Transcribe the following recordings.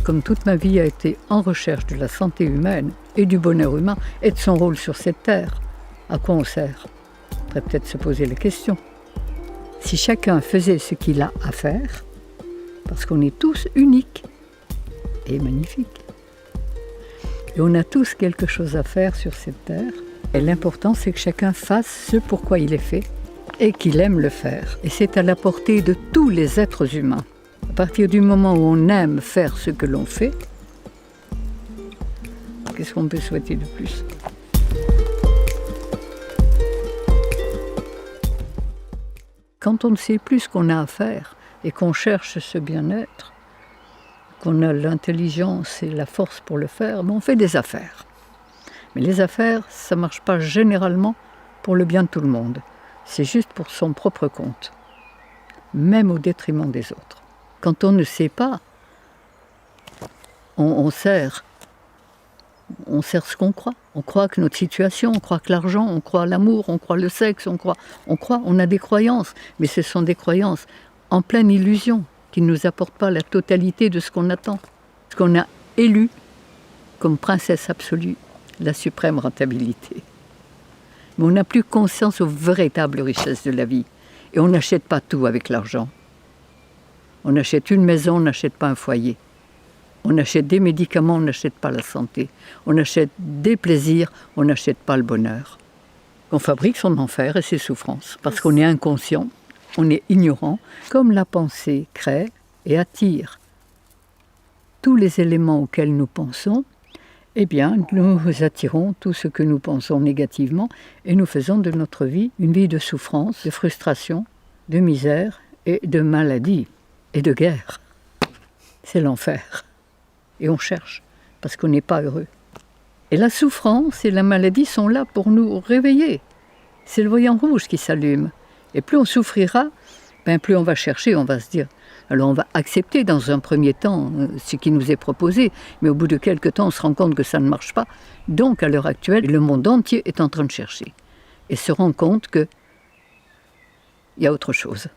Comme toute ma vie a été en recherche de la santé humaine et du bonheur humain et de son rôle sur cette terre, à quoi on sert? On pourrait peut-être se poser la question. Si chacun faisait ce qu'il a à faire, parce qu'on est tous uniques et magnifiques, et on a tous quelque chose à faire sur cette terre, et l'important c'est que chacun fasse ce pourquoi il est fait et qu'il aime le faire. Et c'est à la portée de tous les êtres humains. À partir du moment où on aime faire ce que l'on fait, qu'est-ce qu'on peut souhaiter de plus? Quand on ne sait plus ce qu'on a à faire et qu'on cherche ce bien-être, qu'on a l'intelligence et la force pour le faire, on fait des affaires. Mais les affaires, ça ne marche pas généralement pour le bien de tout le monde. C'est juste pour son propre compte, même au détriment des autres. Quand on ne sait pas, on sert ce qu'on croit. On croit que notre situation, on croit que l'argent, on croit l'amour, on croit le sexe, on a des croyances, mais ce sont des croyances en pleine illusion qui ne nous apportent pas la totalité de ce qu'on attend. Ce qu'on a élu comme princesse absolue, la suprême rentabilité. Mais on n'a plus conscience aux véritables richesses de la vie. Et on n'achète pas tout avec l'argent. On achète une maison, on n'achète pas un foyer. On achète des médicaments, on n'achète pas la santé. On achète des plaisirs, on n'achète pas le bonheur. On fabrique son enfer et ses souffrances, parce qu'on est inconscient, on est ignorant, comme la pensée crée et attire tous les éléments auxquels nous pensons, eh bien, nous attirons tout ce que nous pensons négativement et nous faisons de notre vie une vie de souffrance, de frustration, de misère et de maladie et de guerre. C'est l'enfer. Et on cherche, parce qu'on n'est pas heureux. Et la souffrance et la maladie sont là pour nous réveiller. C'est le voyant rouge qui s'allume. Et plus on souffrira, plus on va chercher, on va se dire. Alors on va accepter dans un premier temps ce qui nous est proposé, mais au bout de quelques temps, on se rend compte que ça ne marche pas. Donc à l'heure actuelle, le monde entier est en train de chercher. Et se rend compte qu'il y a autre chose.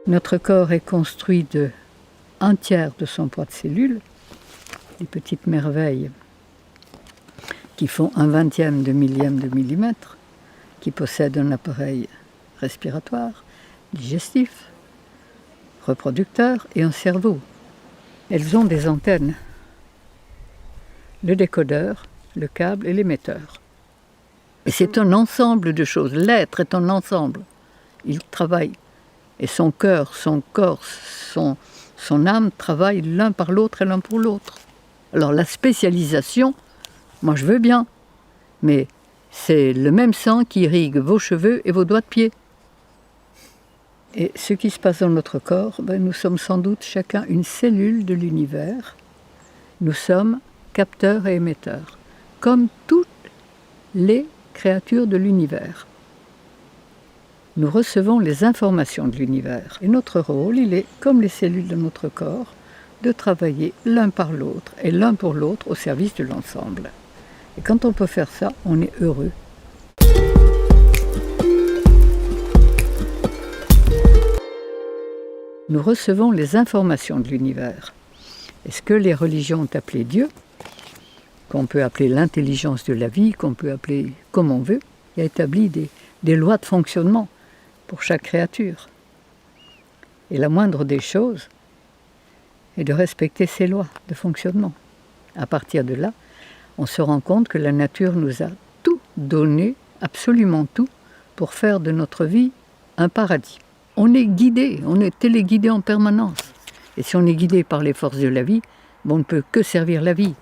Notre corps est construit de 1/3 de son poids de cellules, des petites merveilles qui font 1/20 de millième de millimètre, qui possèdent un appareil respiratoire, digestif, reproducteur et un cerveau. Elles ont des antennes, le décodeur, le câble et l'émetteur. Et c'est un ensemble de choses. L'être est un ensemble. Il travaille. Et son cœur, son corps, son âme travaillent l'un par l'autre et l'un pour l'autre. Alors la spécialisation, moi je veux bien, mais c'est le même sang qui irrigue vos cheveux et vos doigts de pied. Et ce qui se passe dans notre corps, nous sommes sans doute chacun une cellule de l'univers. Nous sommes capteurs et émetteurs, comme toutes les créatures de l'univers. Nous recevons les informations de l'univers. Et notre rôle, il est, comme les cellules de notre corps, de travailler l'un par l'autre et l'un pour l'autre au service de l'ensemble. Et quand on peut faire ça, on est heureux. Nous recevons les informations de l'univers. Et ce que les religions ont appelé Dieu, qu'on peut appeler l'intelligence de la vie, qu'on peut appeler comme on veut, il a établi des lois de fonctionnement pour chaque créature. Et la moindre des choses est de respecter ces lois de fonctionnement. À partir de là, on se rend compte que la nature nous a tout donné, absolument tout, pour faire de notre vie un paradis. On est guidé, on est téléguidé en permanence. Et si on est guidé par les forces de la vie, on ne peut que servir la vie.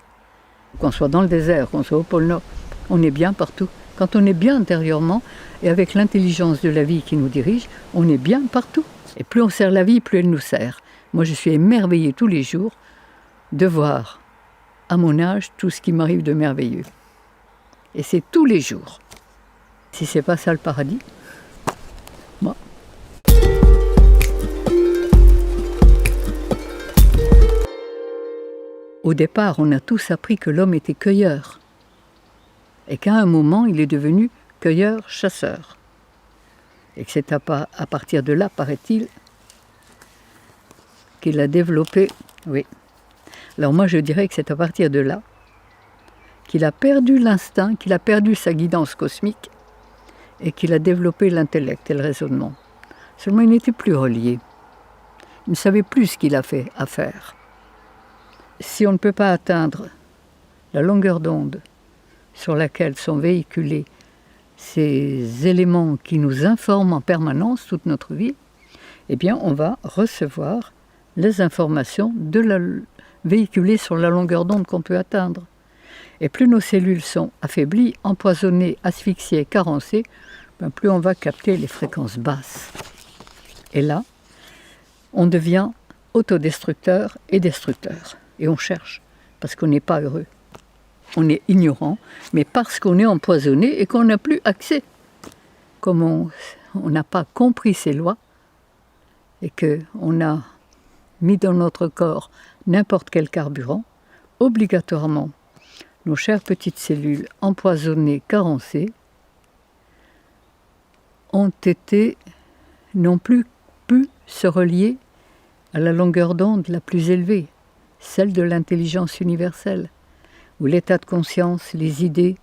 Qu'on soit dans le désert, qu'on soit au pôle Nord, on est bien partout. Quand on est bien intérieurement, et avec l'intelligence de la vie qui nous dirige, on est bien partout. Et plus on sert la vie, plus elle nous sert. Moi, je suis émerveillée tous les jours de voir, à mon âge, tout ce qui m'arrive de merveilleux. Et c'est tous les jours. Si c'est pas ça le paradis, moi. Au départ, on a tous appris que l'homme était cueilleur. Et qu'à un moment, il est devenu cueilleur-chasseur. Et que c'est à partir de là, paraît-il, qu'il a développé... Oui. Alors moi, je dirais que c'est à partir de là qu'il a perdu l'instinct, qu'il a perdu sa guidance cosmique et qu'il a développé l'intellect et le raisonnement. Seulement, il n'était plus relié. Il ne savait plus ce qu'il a fait à faire. Si on ne peut pas atteindre la longueur d'onde sur laquelle sont véhiculés ces éléments qui nous informent en permanence toute notre vie, eh bien, on va recevoir les informations véhiculées sur la longueur d'onde qu'on peut atteindre. Et plus nos cellules sont affaiblies, empoisonnées, asphyxiées, carencées, plus on va capter les fréquences basses. Et là, on devient autodestructeur et destructeur. Et on cherche, parce qu'on n'est pas heureux. On est ignorant, mais parce qu'on est empoisonné et qu'on n'a plus accès. Comme on n'a pas compris ces lois, et qu'on a mis dans notre corps n'importe quel carburant, obligatoirement, nos chères petites cellules empoisonnées, carencées, n'ont plus pu se relier à la longueur d'onde la plus élevée, celle de l'intelligence universelle, où l'état de conscience, les idées,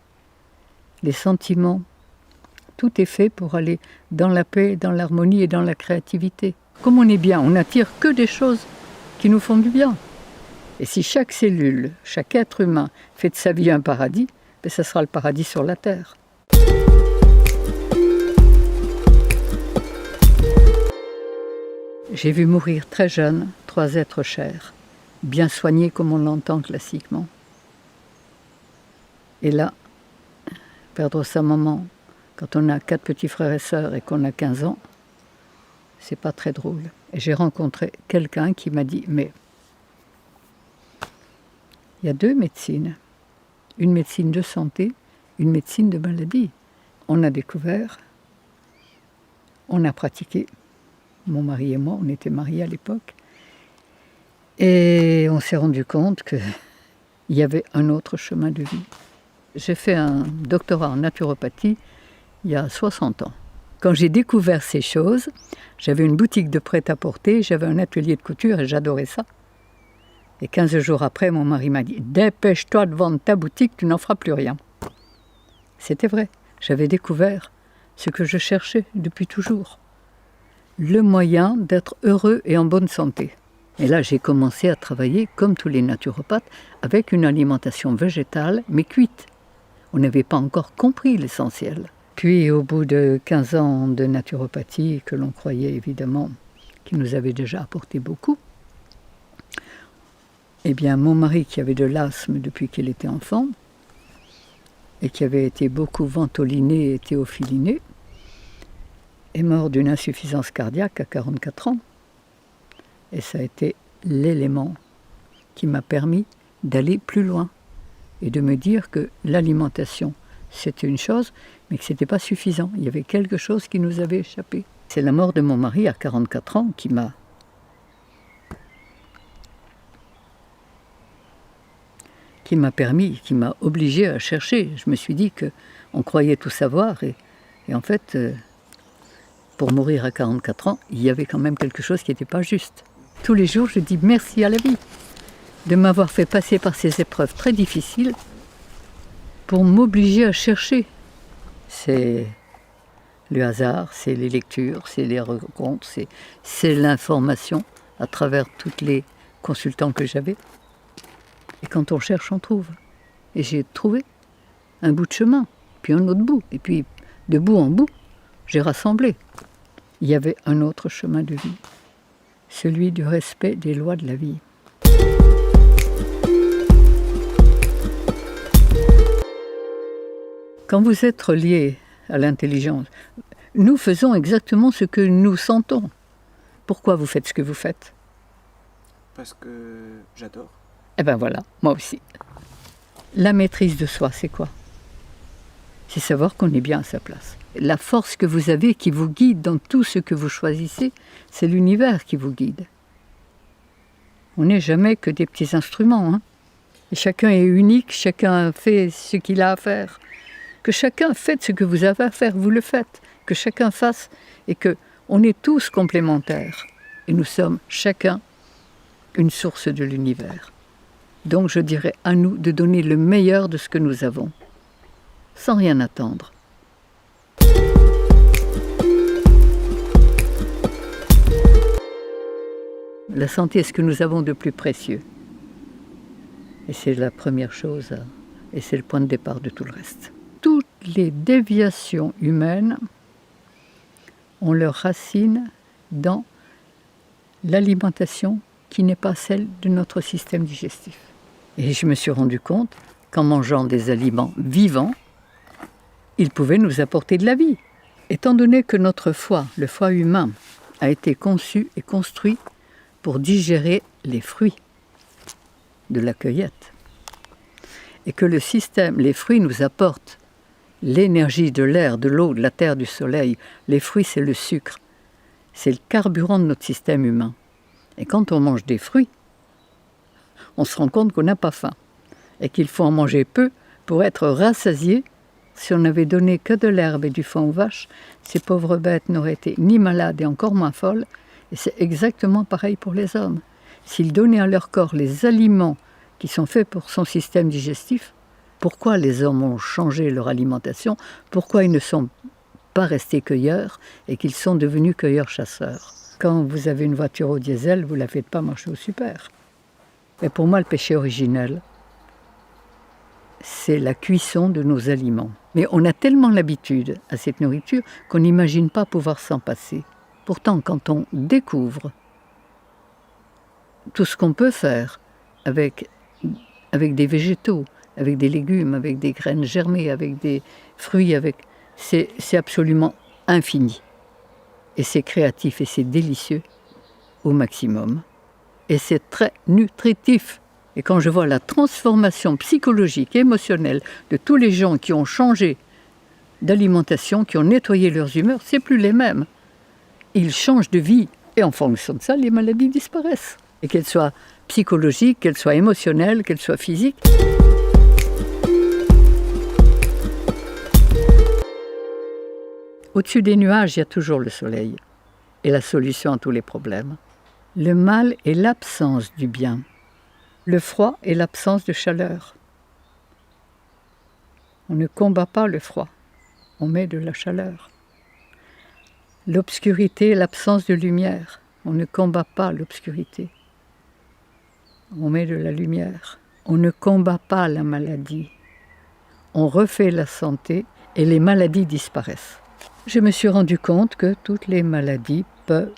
les sentiments, tout est fait pour aller dans la paix, dans l'harmonie et dans la créativité. Comme on est bien, on n'attire que des choses qui nous font du bien. Et si chaque cellule, chaque être humain fait de sa vie un paradis, ça sera le paradis sur la terre. J'ai vu mourir très jeune 3 êtres chers, bien soignés comme on l'entend classiquement. Et là, perdre sa maman quand on a 4 petits frères et sœurs et qu'on a 15 ans, c'est pas très drôle. Et j'ai rencontré quelqu'un qui m'a dit, mais il y a 2 médecines, une médecine de santé, une médecine de maladie. On a découvert, on a pratiqué, mon mari et moi, on était mariés à l'époque, et on s'est rendu compte qu'il y avait un autre chemin de vie. J'ai fait un doctorat en naturopathie il y a 60 ans. Quand j'ai découvert ces choses, j'avais une boutique de prêt-à-porter, j'avais un atelier de couture et j'adorais ça. Et 15 jours après, mon mari m'a dit « Dépêche-toi de vendre ta boutique, tu n'en feras plus rien ». C'était vrai, j'avais découvert ce que je cherchais depuis toujours. Le moyen d'être heureux et en bonne santé. Et là, j'ai commencé à travailler, comme tous les naturopathes, avec une alimentation végétale, mais cuite. On n'avait pas encore compris l'essentiel. Puis, au bout de 15 ans de naturopathie, que l'on croyait évidemment, qui nous avait déjà apporté beaucoup, eh bien, mon mari, qui avait de l'asthme depuis qu'il était enfant, et qui avait été beaucoup ventoliné et théophiliné, est mort d'une insuffisance cardiaque à 44 ans. Et ça a été l'élément qui m'a permis d'aller plus loin et de me dire que l'alimentation, c'était une chose, mais que ce n'était pas suffisant. Il y avait quelque chose qui nous avait échappé. C'est la mort de mon mari à 44 ans qui m'a permis, qui m'a obligé à chercher. Je me suis dit qu'on croyait tout savoir et en fait, pour mourir à 44 ans, il y avait quand même quelque chose qui n'était pas juste. Tous les jours, je dis merci à la vie de m'avoir fait passer par ces épreuves très difficiles pour m'obliger à chercher. C'est le hasard, c'est les lectures, c'est les rencontres, c'est l'information à travers tous les consultants que j'avais. Et quand on cherche, on trouve. Et j'ai trouvé un bout de chemin, puis un autre bout. Et puis, de bout en bout, j'ai rassemblé. Il y avait un autre chemin de vie, celui du respect des lois de la vie. Quand vous êtes relié à l'intelligence, nous faisons exactement ce que nous sentons. Pourquoi vous faites ce que vous faites? Parce que j'adore. Eh bien voilà, moi aussi. La maîtrise de soi, c'est quoi? C'est savoir qu'on est bien à sa place. La force que vous avez qui vous guide dans tout ce que vous choisissez, c'est l'univers qui vous guide. On n'est jamais que des petits instruments. Et chacun est unique, chacun fait ce qu'il a à faire. Que chacun fasse ce que vous avez à faire, vous le faites. Que chacun fasse et qu'on est tous complémentaires. Et nous sommes chacun une source de l'univers. Donc je dirais à nous de donner le meilleur de ce que nous avons, sans rien attendre. La santé est ce que nous avons de plus précieux. Et c'est la première chose, et c'est le point de départ de tout le reste. Toutes les déviations humaines ont leur racine dans l'alimentation qui n'est pas celle de notre système digestif. Et je me suis rendu compte qu'en mangeant des aliments vivants, ils pouvaient nous apporter de la vie. Étant donné que notre foie, le foie humain, a été conçu et construit pour digérer les fruits de la cueillette, et que le système, les fruits nous apportent l'énergie de l'air, de l'eau, de la terre, du soleil. Les fruits, c'est le sucre. C'est le carburant de notre système humain. Et quand on mange des fruits, on se rend compte qu'on n'a pas faim et qu'il faut en manger peu pour être rassasié. Si on n'avait donné que de l'herbe et du foin aux vaches, ces pauvres bêtes n'auraient été ni malades et encore moins folles. Et c'est exactement pareil pour les hommes. S'ils donnaient à leur corps les aliments qui sont faits pour son système digestif, pourquoi les hommes ont changé leur alimentation? Pourquoi ils ne sont pas restés cueilleurs et qu'ils sont devenus cueilleurs-chasseurs? Quand vous avez une voiture au diesel, vous ne la faites pas marcher au super. Et pour moi, le péché originel, c'est la cuisson de nos aliments. Mais on a tellement l'habitude à cette nourriture qu'on n'imagine pas pouvoir s'en passer. Pourtant, quand on découvre tout ce qu'on peut faire avec des végétaux, avec des légumes, avec des graines germées, avec des fruits, c'est absolument infini. Et c'est créatif et c'est délicieux au maximum. Et c'est très nutritif. Et quand je vois la transformation psychologique et émotionnelle de tous les gens qui ont changé d'alimentation, qui ont nettoyé leurs humeurs, c'est plus les mêmes. Ils changent de vie et en fonction de ça, les maladies disparaissent. Et qu'elles soient psychologiques, qu'elles soient émotionnelles, qu'elles soient physiques. Au-dessus des nuages, il y a toujours le soleil et la solution à tous les problèmes. Le mal est l'absence du bien. Le froid est l'absence de chaleur. On ne combat pas le froid, on met de la chaleur. L'obscurité est l'absence de lumière. On ne combat pas l'obscurité, on met de la lumière. On ne combat pas la maladie, on refait la santé et les maladies disparaissent. Je me suis rendu compte que toutes les maladies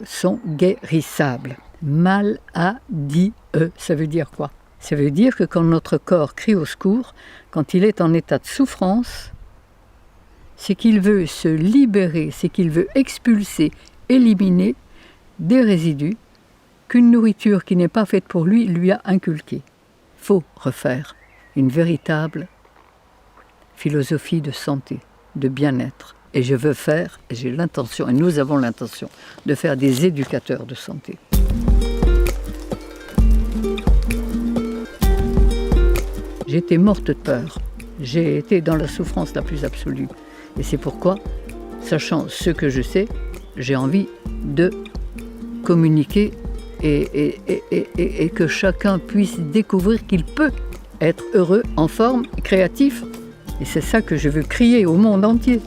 sont guérissables. Maladie, ça veut dire quoi? Ça veut dire que quand notre corps crie au secours, quand il est en état de souffrance, c'est qu'il veut se libérer, c'est qu'il veut expulser, éliminer des résidus qu'une nourriture qui n'est pas faite pour lui lui a inculqués. Il faut refaire une véritable philosophie de santé, de bien-être. Et je veux faire, et j'ai l'intention, et nous avons l'intention, de faire des éducateurs de santé. J'étais morte de peur. J'ai été dans la souffrance la plus absolue. Et c'est pourquoi, sachant ce que je sais, j'ai envie de communiquer et que chacun puisse découvrir qu'il peut être heureux, en forme, créatif. Et c'est ça que je veux crier au monde entier.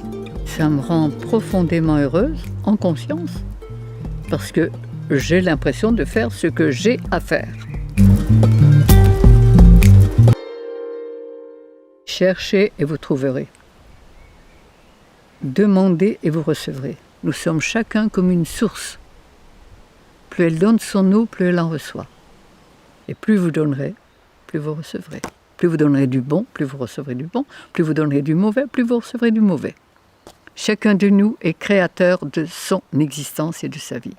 Ça me rend profondément heureuse, en conscience, parce que j'ai l'impression de faire ce que j'ai à faire. Cherchez et vous trouverez. Demandez et vous recevrez. Nous sommes chacun comme une source. Plus elle donne son eau, plus elle en reçoit. Et plus vous donnerez, plus vous recevrez. Plus vous donnerez du bon, plus vous recevrez du bon. Plus vous donnerez du mauvais, plus vous recevrez du mauvais. Chacun de nous est créateur de son existence et de sa vie.